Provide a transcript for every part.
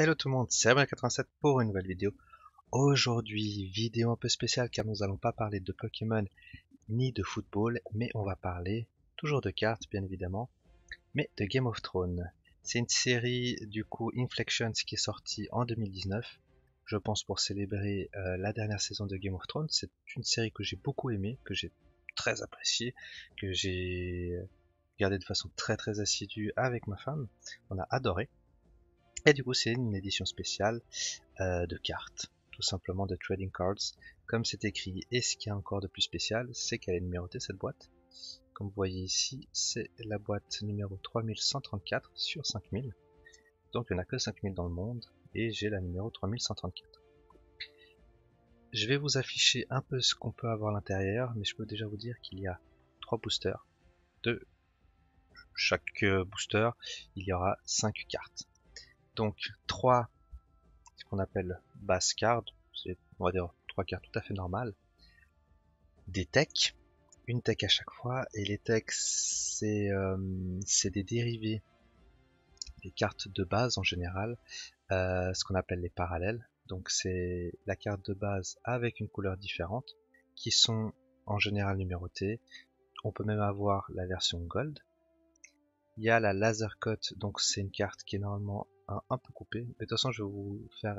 Hello tout le monde, c'est Abel87 pour une nouvelle vidéo. Aujourd'hui, vidéo un peu spéciale car nous allons pas parler de Pokémon ni de football, mais on va parler toujours de cartes bien évidemment, mais de Game of Thrones. C'est une série du coup Inflections qui est sortie en 2019, je pense pour célébrer la dernière saison de Game of Thrones. C'est une série que j'ai beaucoup aimée, que j'ai très appréciée, que j'ai regardé de façon très assidue avec ma femme. On a adoré. Et du coup, c'est une édition spéciale de cartes, tout simplement de trading cards, comme c'est écrit. Et ce qu'il y a encore de plus spécial, c'est qu'elle est numérotée cette boîte. Comme vous voyez ici, c'est la boîte numéro 3134 sur 5000. Donc il n'y en a que 5000 dans le monde, et j'ai la numéro 3134. Je vais vous afficher un peu ce qu'on peut avoir à l'intérieur, mais je peux déjà vous dire qu'il y a 3 boosters. De chaque booster, il y aura 5 cartes. Donc 3 ce qu'on appelle base card, c'est on va dire 3 cartes tout à fait normales, des techs, une tech à chaque fois, et les techs c'est des dérivés des cartes de base en général, ce qu'on appelle les parallèles, donc c'est la carte de base avec une couleur différente, qui sont en général numérotées. On peut même avoir la version gold. Il y a la laser cut, donc c'est une carte qui est normalement un peu coupée, mais de toute façon je vais vous faire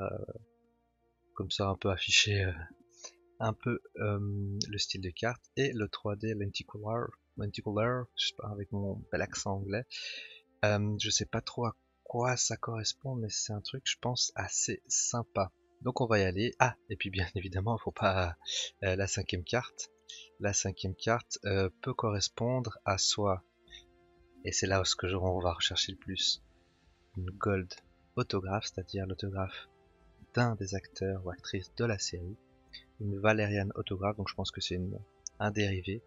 comme ça un peu afficher un peu le style de carte, et le 3D lenticular, je sais pas, avec mon bel accent anglais. Je sais pas trop à quoi ça correspond, mais c'est un truc je pense assez sympa. Donc on va y aller. Ah, et puis bien évidemment, il faut pas la cinquième carte. La cinquième carte peut correspondre à soit, et c'est là où on va rechercher le plus, une gold autographe, c'est-à-dire l'autographe d'un des acteurs ou actrices de la série, une Valerian autographe, donc je pense que c'est un dérivé,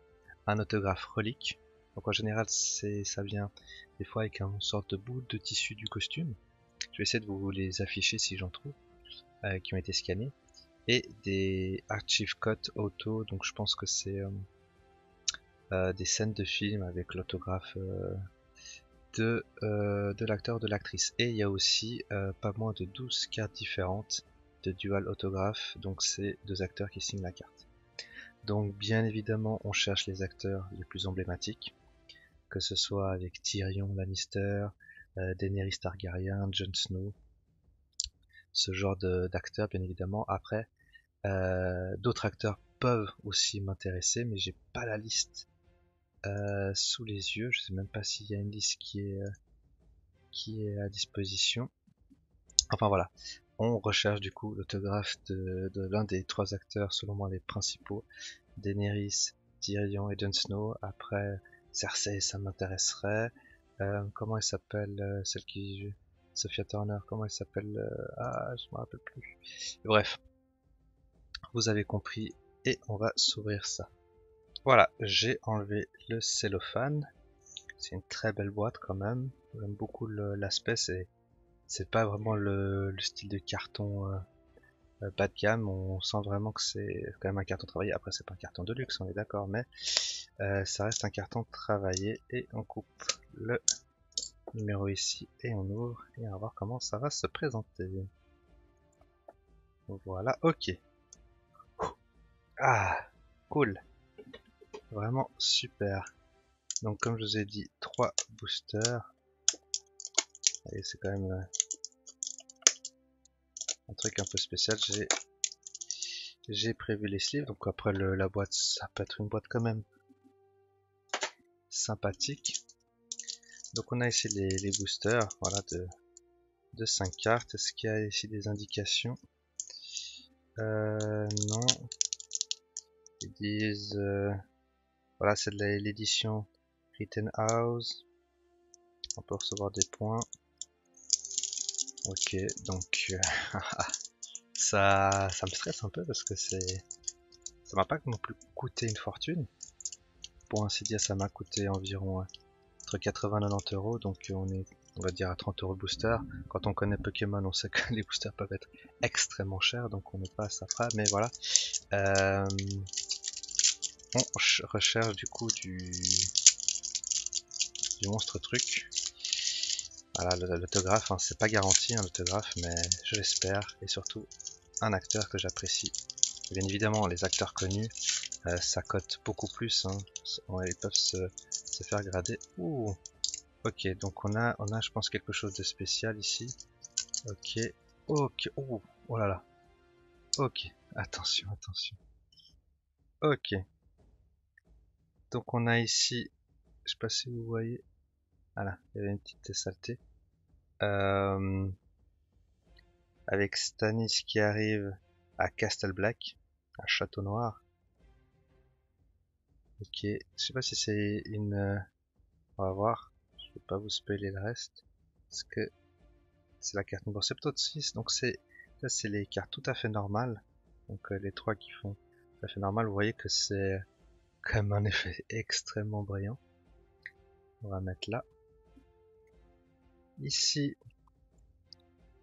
un autographe relique. Donc en général, ça vient des fois avec une sorte de bout de tissu du costume. Je vais essayer de vous les afficher si j'en trouve, qui ont été scannés. Et des archive cut auto, donc je pense que c'est des scènes de film avec l'autographe de l'acteur ou de l'actrice. Et il y a aussi pas moins de 12 cartes différentes de dual autographe, donc c'est deux acteurs qui signent la carte. Donc bien évidemment on cherche les acteurs les plus emblématiques, que ce soit avec Tyrion Lannister, Daenerys Targaryen, Jon Snow, ce genre d'acteurs bien évidemment. Après, d'autres acteurs peuvent aussi m'intéresser, mais j'ai pas la liste sous les yeux, je sais même pas s'il y a une liste qui est à disposition. Enfin voilà, on recherche du coup l'autographe de l'un des trois acteurs selon moi les principaux, Daenerys, Tyrion et Jon Snow. Après Cersei, ça m'intéresserait. Comment elle s'appelle, celle qui joue Sophia Turner, comment elle s'appelle, ah je me rappelle plus. Bref, vous avez compris, et on va s'ouvrir ça. Voilà, j'ai enlevé le cellophane. C'est une très belle boîte quand même. J'aime beaucoup l'aspect, c'est pas vraiment le style de carton bas de gamme. On sent vraiment que c'est quand même un carton travaillé. Après, c'est pas un carton de luxe, on est d'accord, mais ça reste un carton travaillé. Et on coupe le numéro ici et on ouvre et on va voir comment ça va se présenter. Voilà, ok. Ah, cool. Vraiment super. Donc comme je vous ai dit, 3 boosters. Et c'est quand même un truc un peu spécial. J'ai prévu les sleeves. Donc après la boîte, ça peut être une boîte quand même sympathique. Donc on a ici les boosters, voilà, de 5 cartes. Est-ce qu'il y a ici des indications? Non. Ils disent, voilà, c'est de l'édition Rittenhouse. On peut recevoir des points. Ok, donc ça me stresse un peu parce que ça m'a pas non plus coûté une fortune. Pour ainsi dire, ça m'a coûté environ entre 80 et 90 euros, donc on va dire à 30 euros le booster. Quand on connaît Pokémon, on sait que les boosters peuvent être extrêmement chers, donc on n'est pas à ça près, mais voilà. On recherche du coup du monstre truc. Voilà, l'autographe, hein, c'est pas garanti, l'autographe, mais je l'espère, et surtout un acteur que j'apprécie. Bien évidemment, les acteurs connus, ça cote beaucoup plus, hein. Ouais, ils peuvent se faire grader. Ouh, ok, donc on a, je pense, quelque chose de spécial ici. Ok, ok, ouh, oh là là, ok, attention, attention. Ok, donc on a ici, je sais pas si vous voyez, voilà, il y avait une petite saleté. Avec Stannis qui arrive à Castle Black, à Château Noir. Ok, je sais pas si c'est une... on va voir, je vais pas vous spoiler le reste. Parce que c'est la carte numéro 76, donc ça c'est les cartes tout à fait normales. Donc les trois qui font tout à fait normal, vous voyez que c'est quand même un effet extrêmement brillant. On va mettre là. Ici,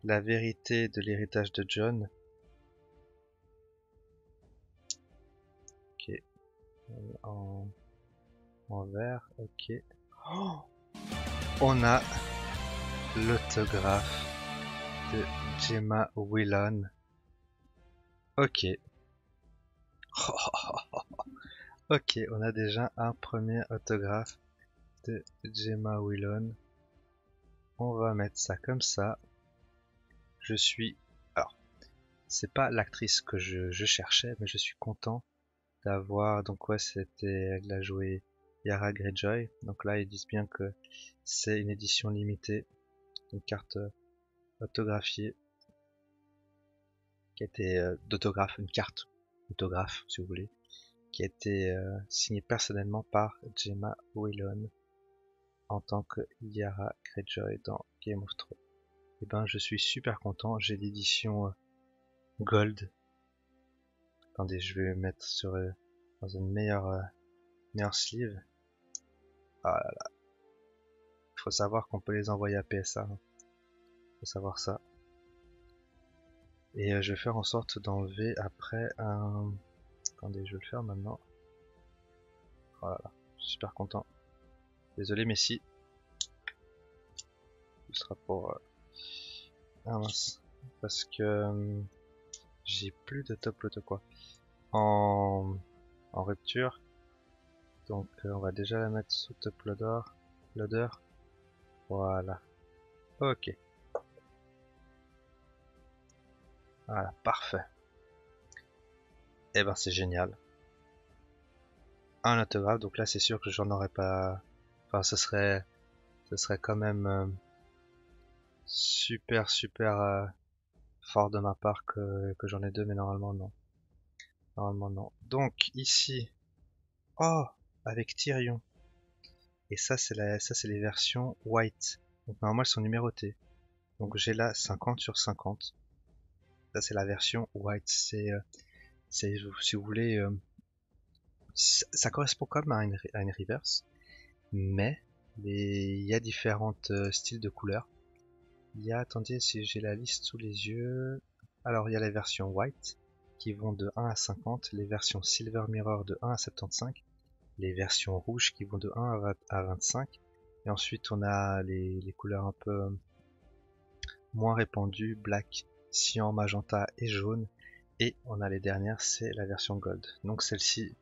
la vérité de l'héritage de Jon. Ok, en, en vert, ok. Oh, on a l'autographe de Gemma Whelan. Ok. Ok, on a déjà un premier autographe de Gemma Whelan. On va mettre ça comme ça. Je suis... Alors, c'est pas l'actrice que je cherchais, mais je suis content d'avoir... Donc ouais, c'était... Elle a joué Yara Greyjoy. Donc là, ils disent bien que c'est une édition limitée. Une carte autographiée. Qui a été d'autographe, une carte autographe, si vous voulez. Qui a été signée personnellement par Gemma Whelan en tant que Yara Greyjoy dans Game of Thrones. Et ben je suis super content, j'ai l'édition Gold. Attendez, je vais mettre sur dans une meilleure sleeve. Ah là là, il faut savoir qu'on peut les envoyer à PSA. Hein. Faut savoir ça. Et je vais faire en sorte d'enlever après un... Attendez, je vais le faire maintenant. Oh là là, je suis super content. Désolé Messi. Ce sera pour... Ah mince. Parce que j'ai plus de top loto quoi. En rupture. Donc on va déjà la mettre sous top loader. Voilà. Ok. Voilà, parfait. Et ben c'est génial. Un autographe, donc là c'est sûr que j'en aurais pas. Enfin ce serait quand même super fort de ma part que j'en ai deux, mais normalement non. Normalement non. Donc ici, oh, avec Tyrion. Et ça c'est les versions white. Donc normalement elles sont numérotées. Donc j'ai là 50 sur 50. Ça c'est la version white. C'est si vous voulez, ça correspond quand même à une reverse, mais il y a différents styles de couleurs. Il y a, attendez, si j'ai la liste sous les yeux, alors il y a les versions white qui vont de 1 à 50, les versions silver mirror de 1 à 75, les versions rouges qui vont de 1 à 25, et ensuite on a les couleurs un peu moins répandues, black, cyan, magenta et jaune, et on a les dernières, c'est la version gold. Donc celle-ci,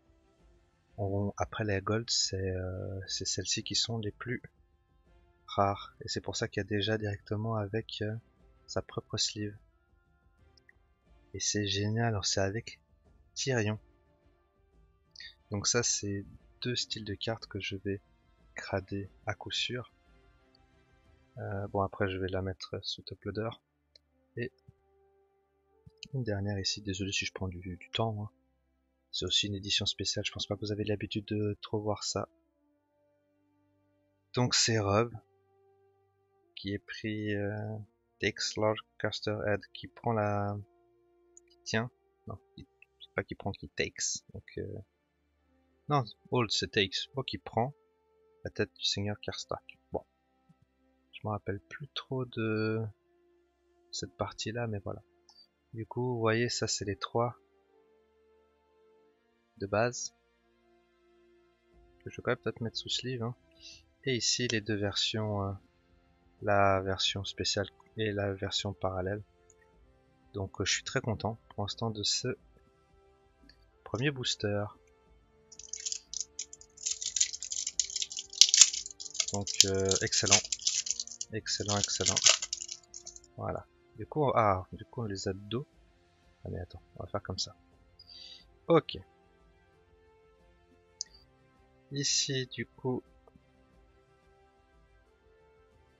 après les gold, c'est celles-ci qui sont les plus rares. Et c'est pour ça qu'il y a déjà directement avec sa propre sleeve. Et c'est génial, alors c'est avec Tyrion. Donc ça c'est deux styles de cartes que je vais grader à coup sûr. Bon après je vais la mettre sous top loader. Et une dernière ici, désolé si je prends du temps. Hein. C'est aussi une édition spéciale, je pense pas que vous avez l'habitude de trop voir ça. Donc c'est Rob qui est pris Takes Large Caster Head qui prend la... qui tient. Non, c'est pas qui prend, qui takes. Donc non, hold c'est takes. Oh qui prend la tête du seigneur Karstark. Bon, je me rappelle plus trop de cette partie là, mais voilà. Du coup, vous voyez, ça c'est les trois de base. Que je vais quand même peut-être mettre sous sleeve. Hein. Et ici les deux versions la version spéciale et la version parallèle. Donc je suis très content pour l'instant de ce premier booster. Donc excellent, excellent. Voilà. Du coup, on les a de dos. Ah mais attends, on va faire comme ça. Ok. Ici, du coup,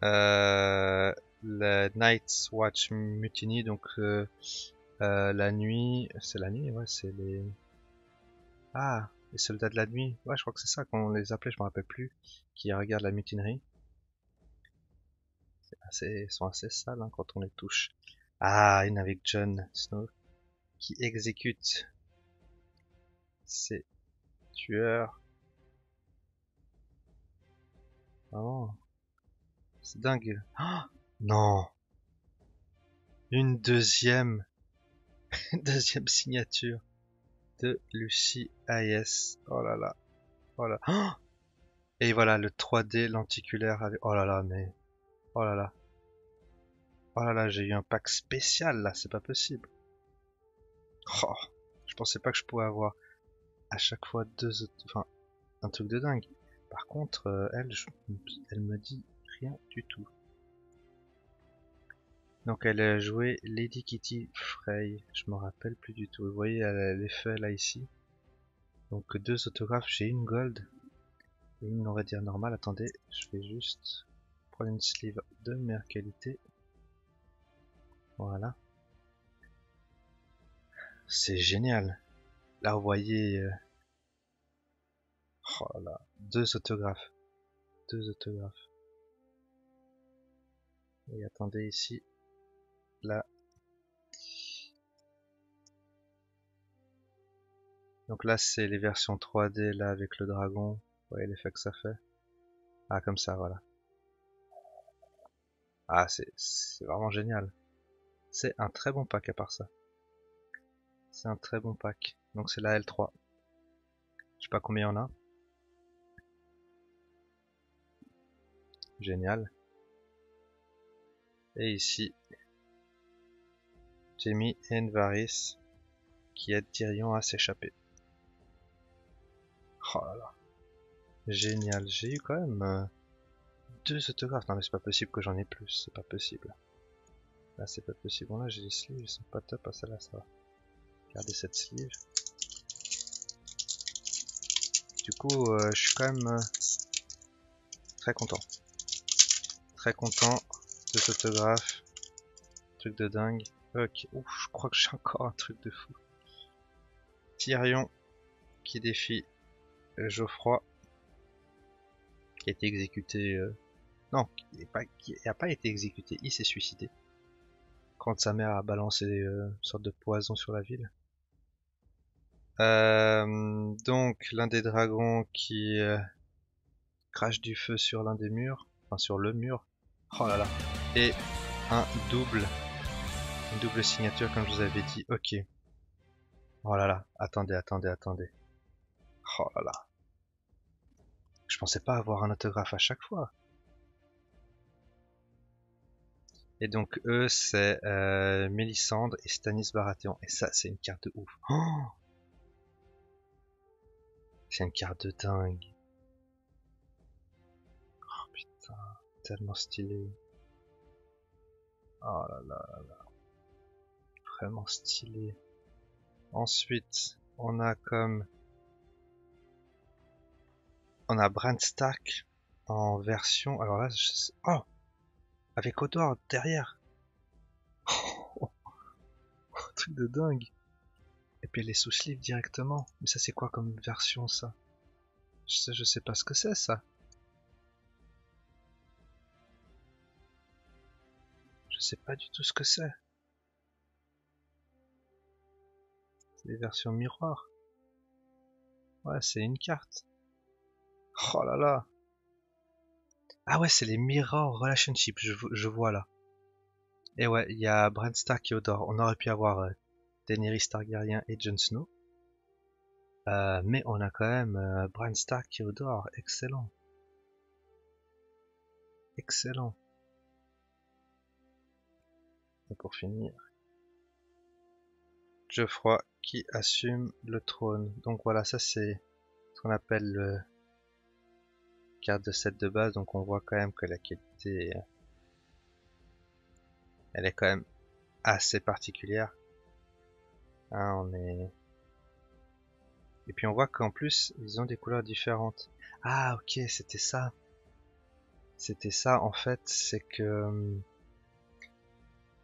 la Night's Watch Mutiny, donc la nuit, c'est la nuit, ouais, c'est les... Ah, les soldats de la nuit, ouais, je crois que c'est ça qu'on les appelait, je me rappelle plus, qui regardent la mutinerie. Ils sont assez sales hein, quand on les touche. Ah, une avec Jon Snow, qui exécute ses tueurs. Oh, c'est dingue. Oh, non, une deuxième, deuxième signature de Lucy Hayes. Oh là là, oh là. Oh, et voilà le 3D lenticulaire avec... Oh là là, mais... Oh là là. Oh là là, j'ai eu un pack spécial là, c'est pas possible. Oh, je pensais pas que je pouvais avoir à chaque fois enfin, un truc de dingue. Par contre, elle me dit rien du tout. Donc elle a joué Lady Kitty Frey, je me rappelle plus du tout. Vous voyez l'effet là ici. Donc deux autographes, j'ai une gold et une on va dire normale. Attendez, je vais juste prendre une sleeve de meilleure qualité. Voilà. C'est génial. Là vous voyez... oh là là, deux autographes. Deux autographes. Et attendez ici. Là. Donc là c'est les versions 3D là avec le dragon. Vous voyez l'effet que ça fait. Ah comme ça voilà. Ah c'est vraiment génial. C'est un très bon pack à part ça. C'est un très bon pack. Donc c'est la L3. Je sais pas combien il y en a. Génial. Et ici, Jaime et Varys qui aide Tyrion à s'échapper. Oh là là. Génial. J'ai eu quand même deux autographes. Non mais c'est pas possible que j'en ai plus. C'est pas possible. Là c'est pas possible. Bon là j'ai des sleeves. Ils sont pas top. Ah celle-là ça va. Regardez cette sleeve. Du coup je suis quand même très content. Très content. Deux autographes. Truc de dingue. Ok. Ouf, je crois que j'ai encore un truc de fou. Tyrion qui défie Geoffroy qui a été exécuté. Non, qui a pas été exécuté, il s'est suicidé. Quand sa mère a balancé une sorte de poison sur la ville. Donc l'un des dragons qui crache du feu sur l'un des murs, enfin sur le mur. Oh là là. Et un une double signature comme je vous avais dit. Ok. Oh là là. Attendez. Oh là là. Je pensais pas avoir un autographe à chaque fois. Et donc eux c'est Mélisandre et Stannis Baratheon. Et ça c'est une carte de ouf. Oh, c'est une carte de dingue. Oh putain, tellement stylé. Oh là là, vraiment stylé. Ensuite, on a Bran Stark en version. Alors là, oh, avec Hodor derrière. Oh, truc de dingue. Et puis les sous-sleeves directement. Mais ça c'est quoi comme version ça? Je sais pas ce que c'est ça. Je sais pas du tout ce que c'est. C'est des versions miroirs. Ouais, c'est une carte. Oh là là. Ah ouais, c'est les Mirror Relationship, je vois là. Et ouais, il y a Bran Stark et Hodor. On aurait pu avoir Daenerys Targaryen et Jon Snow. Mais on a quand même Bran Stark et Hodor. Excellent. Excellent. Et pour finir, Geoffroy qui assume le trône. Donc voilà, ça c'est ce qu'on appelle le carte de set de base. Donc on voit quand même que la qualité, elle est quand même assez particulière. Hein, on est... Et puis on voit qu'en plus, ils ont des couleurs différentes. Ah ok, c'était ça. C'était ça en fait, c'est que...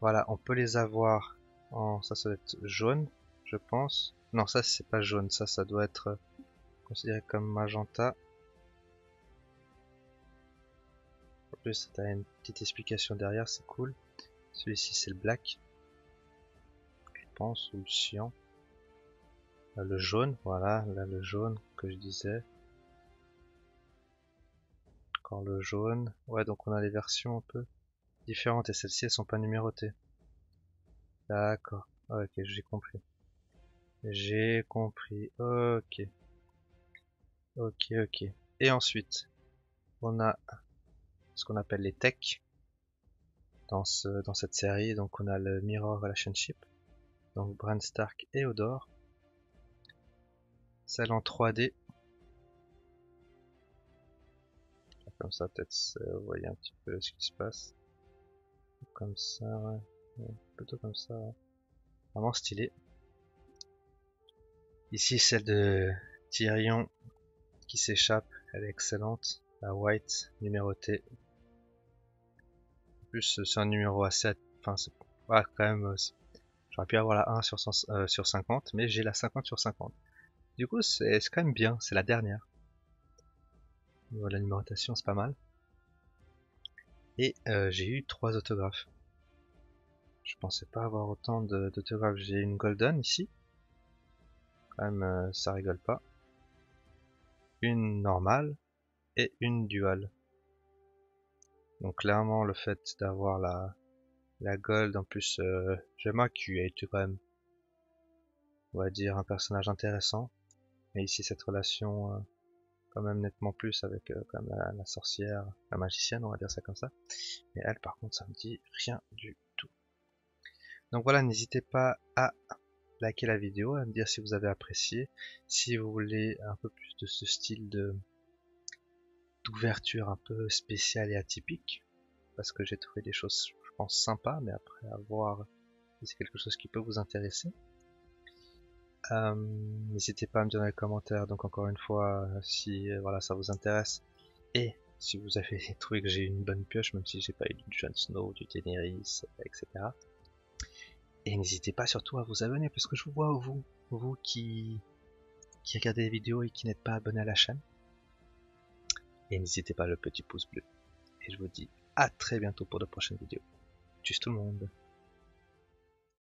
Voilà, on peut les avoir en... Ça doit être jaune, je pense. Non, ça c'est pas jaune, ça doit être considéré comme magenta. En plus, t'as une petite explication derrière, c'est cool. Celui-ci c'est le black, je pense, ou le cyan. Le jaune, voilà, là le jaune que je disais. Encore le jaune. Ouais, donc on a des versions un peu différentes et celles-ci elles sont pas numérotées. D'accord. Ok, j'ai compris. J'ai compris. Ok. Ok, ok. Et ensuite, on a ce qu'on appelle les techs dans cette série. Donc on a le Mirror Relationship. Donc Bran Stark et Hodor. Celle en 3D. Comme ça, peut-être vous voyez un petit peu ce qui se passe. Comme ça, ouais. Ouais, plutôt comme ça. Ouais. Vraiment stylé. Ici, celle de Tyrion qui s'échappe. Elle est excellente. La white, numérotée. En plus, c'est un numéro assez... Enfin, c'est ouais, quand même... J'aurais pu avoir la 1 sur 50, mais j'ai la 50 sur 50. Du coup, c'est quand même bien. C'est la dernière. Au niveau de la numérotation, c'est pas mal. Et j'ai eu 3 autographes. Je pensais pas avoir autant d'autographes. J'ai une golden ici. Quand même, ça rigole pas. Une normale et une dual. Donc clairement, le fait d'avoir la gold, en plus, Gemma qui a été quand même, on va dire, un personnage intéressant. Mais ici, cette relation, quand même nettement plus avec quand même la sorcière, la magicienne, on va dire ça comme ça. Et elle, par contre, ça me dit rien du tout. Donc voilà, n'hésitez pas à liker la vidéo, à me dire si vous avez apprécié, si vous voulez un peu plus de ce style d'ouverture un peu spéciale et atypique, parce que j'ai trouvé des choses, je pense, sympas, mais après à voir si c'est quelque chose qui peut vous intéresser. N'hésitez pas à me dire dans les commentaires, donc encore une fois, si voilà ça vous intéresse, et si vous avez trouvé que j'ai une bonne pioche, même si j'ai pas eu du Jon Snow, du Daenerys, etc. Et n'hésitez pas surtout à vous abonner, parce que je vous vois vous qui regardez les vidéos et qui n'êtes pas abonné à la chaîne. Et n'hésitez pas le petit pouce bleu. Et je vous dis à très bientôt pour de prochaines vidéos. Tchuss tout le monde.